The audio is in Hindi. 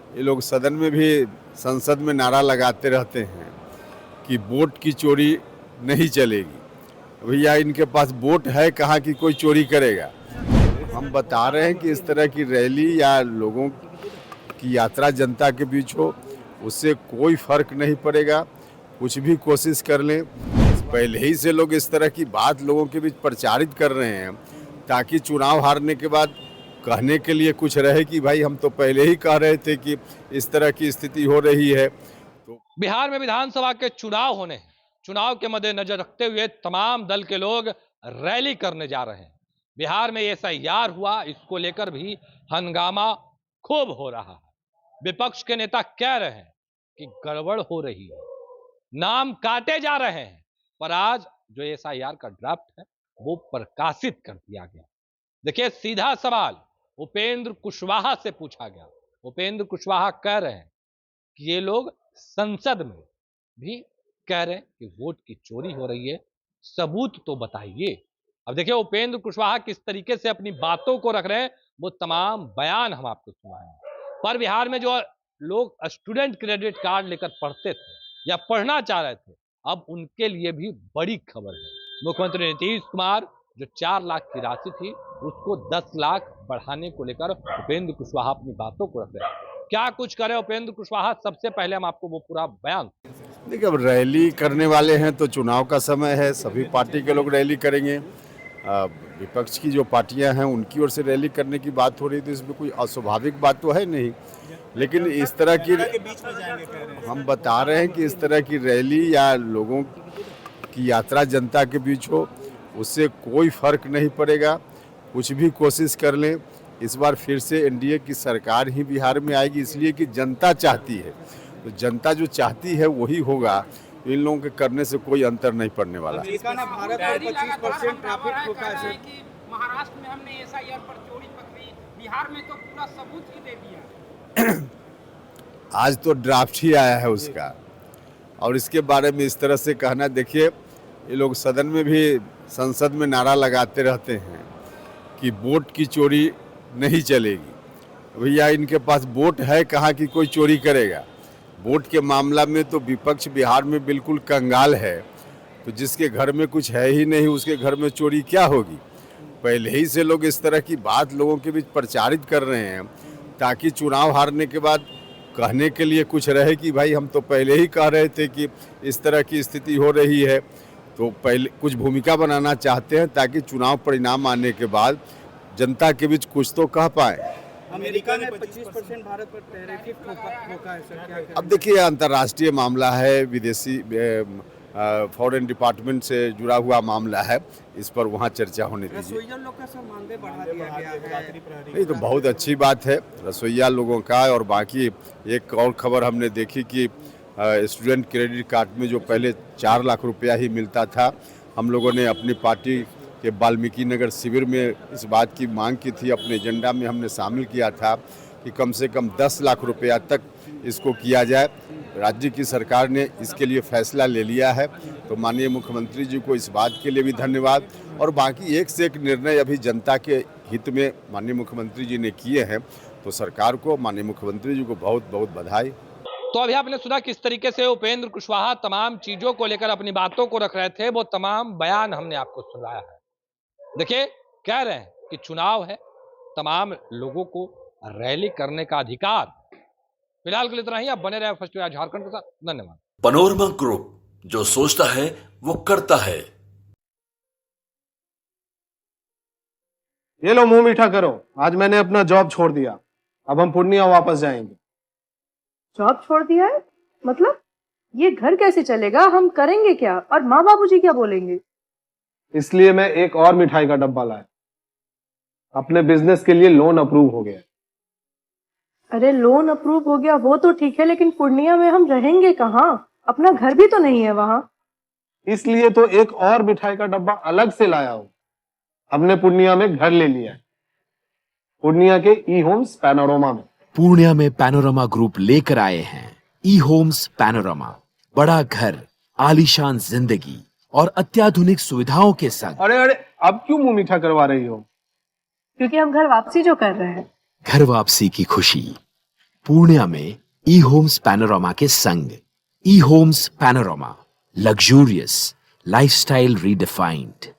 ये लोग सदन में भी, संसद में नारा लगाते रहते हैं कि वोट की चोरी नहीं चलेगी। भैया इनके पास वोट है कहाँ कि कोई चोरी करेगा। हम बता रहे हैं कि इस तरह की रैली या लोगों की यात्रा जनता के बीच हो, उससे कोई फर्क नहीं पड़ेगा। कुछ भी कोशिश कर लें, पहले ही से लोग इस तरह की बात लोगों के बीच प्रचारित कर रहे हैं ताकि चुनाव हारने के बाद कहने के लिए कुछ रहे कि भाई हम तो पहले ही कह रहे थे कि इस तरह की स्थिति हो रही है। तो बिहार में विधानसभा के चुनाव होने हैं। चुनाव के मद्देनजर रखते हुए तमाम दल के लोग रैली करने जा रहे हैं। बिहार में एसआईआर हुआ, इसको लेकर भी हंगामा खूब हो रहा है। विपक्ष के नेता कह रहे हैं कि गड़बड़ हो रही है, नाम काटे जा रहे हैं, पर आज जो एसआईआर का ड्राफ्ट है वो प्रकाशित कर दिया गया। देखिए, सीधा सवाल उपेंद्र कुशवाहा से पूछा गया। उपेंद्र कुशवाहा कह रहे हैं कि ये लोग संसद में भी कह रहे हैं कि वोट की चोरी हो रही है, सबूत तो बताइए। अब देखिए उपेंद्र कुशवाहा किस तरीके से अपनी बातों को रख रहे हैं, वो तमाम बयान हम आपको सुनाएंगे। पर बिहार में जो लोग स्टूडेंट क्रेडिट कार्ड लेकर पढ़ते थे या पढ़ना चाह रहे थे, अब उनके लिए भी बड़ी खबर है। मुख्यमंत्री नीतीश कुमार जो 4 लाख की राशि थी उसको 10 लाख बढ़ाने को लेकर उपेंद्र कुशवाहा अपनी बातों को रख रहे हैं। क्या कुछ करे उपेंद्र कुशवाहा, सबसे पहले हम आपको वो पूरा बयान। देखिए, अब रैली करने वाले हैं तो चुनाव का समय है, सभी पार्टी के लोग रैली करेंगे। विपक्ष की जो पार्टियां हैं उनकी ओर से रैली करने की बात हो रही थी, इसमें कोई अस्वाभाविक बात तो है नहीं, लेकिन इस तरह की हम बता रहे हैं कि इस तरह की रैली या लोगों की यात्रा जनता के बीच हो, उससे कोई फर्क नहीं पड़ेगा। कुछ भी कोशिश कर लें, इस बार फिर से एनडीए की सरकार ही बिहार में आएगी, इसलिए कि जनता चाहती है। तो जनता जो चाहती है वही होगा, इन लोगों के करने से कोई अंतर नहीं पड़ने वाला। भारत पर 25% ट्रैफिक ठोका है कि महाराष्ट्र में हमने एसआईआर पर चोरी पकड़ी, बिहार में तो पूरा सबूत ही दे दिया। आज तो ड्राफ्ट ही आया है उसका, और इसके बारे में इस तरह से कहना, देखिए ये लोग सदन में भी, संसद में नारा लगाते रहते हैं कि वोट की चोरी नहीं चलेगी। भैया इनके पास वोट है कहाँ कि कोई चोरी करेगा। वोट के मामला में तो विपक्ष बिहार में बिल्कुल कंगाल है, तो जिसके घर में कुछ है ही नहीं उसके घर में चोरी क्या होगी। पहले ही से लोग इस तरह की बात लोगों के बीच प्रचारित कर रहे हैं ताकि चुनाव हारने के बाद कहने के लिए कुछ रहे कि भाई हम तो पहले ही कह रहे थे कि इस तरह की स्थिति हो रही है। तो पहले कुछ भूमिका बनाना चाहते हैं ताकि चुनाव परिणाम आने के बाद जनता के बीच कुछ तो कह पाए। अमेरिका ने 25% भारत पर टैरिफ ठोका है सर, क्या अब देखिए, अंतर्राष्ट्रीय मामला है, विदेशी फॉरेन डिपार्टमेंट से जुड़ा हुआ मामला है, इस पर वहाँ चर्चा होने दीजिए। रसोइया लोग का सर मानदेय बढ़ा दिया गया है। ये तो बहुत अच्छी बात है रसोइया लोगों का। और बाकी एक और खबर हमने देखी कि स्टूडेंट क्रेडिट कार्ड में जो पहले 4 लाख रुपया ही मिलता था, हम लोगों ने अपनी पार्टी के वाल्मीकि नगर शिविर में इस बात की मांग की थी, अपने एजेंडा में हमने शामिल किया था कि कम से कम 10 लाख रुपया तक इसको किया जाए। राज्य की सरकार ने इसके लिए फैसला ले लिया है, तो माननीय मुख्यमंत्री जी को इस बात के लिए भी धन्यवाद। और बाकी एक से एक निर्णय अभी जनता के हित में माननीय मुख्यमंत्री जी ने किए हैं, तो सरकार को, माननीय मुख्यमंत्री जी को बहुत बहुत बधाई। तो अभी आपने सुना किस तरीके से उपेंद्र कुशवाहा तमाम चीजों को लेकर अपनी बातों को रख रहे थे, वो तमाम बयान हमने आपको सुनाया है। देखिए, कह रहे हैं कि चुनाव है, तमाम लोगों को रैली करने का अधिकार। फिलहाल के लिए इतना ही। आप बने रहे फर्स्ट झारखंड के साथ। धन्यवाद। पैनोरमा ग्रुप, जो सोचता है वो करता है। ये लो मुंह मीठा करो, आज मैंने अपना जॉब छोड़ दिया, अब हम पूर्णिया वापस जाएंगे। जॉब छोड़ दिया है? मतलब ये घर कैसे चलेगा, हम करेंगे क्या, और माँ बाबूजी क्या बोलेंगे? इसलिए मैं एक और मिठाई का डब्बा लाया, अपने बिजनेस के लिए लोन अप्रूव हो गया। अरे लोन अप्रूव हो गया वो तो ठीक है, लेकिन पूर्णिया में हम रहेंगे कहाँ? अपना घर भी तो नहीं है वहाँ। इसलिए तो एक और मिठाई का डब्बा अलग से लाया हूँ। हमने पूर्णिया में घर ले लिया है, पूर्णिया के ई होम्स पैनोरमा में। पूर्णिया में पैनोरमा ग्रुप लेकर आए हैं ई होम्स पैनोरमा। बड़ा घर, आलीशान जिंदगी और अत्याधुनिक सुविधाओं के संग। अरे अब क्यों मुंह मीठा करवा रही हो? क्योंकि हम घर वापसी जो कर रहे हैं। घर वापसी की खुशी पूर्णिया में ई होम्स पैनोरामा के संग। ई homes panorama, luxurious lifestyle redefined.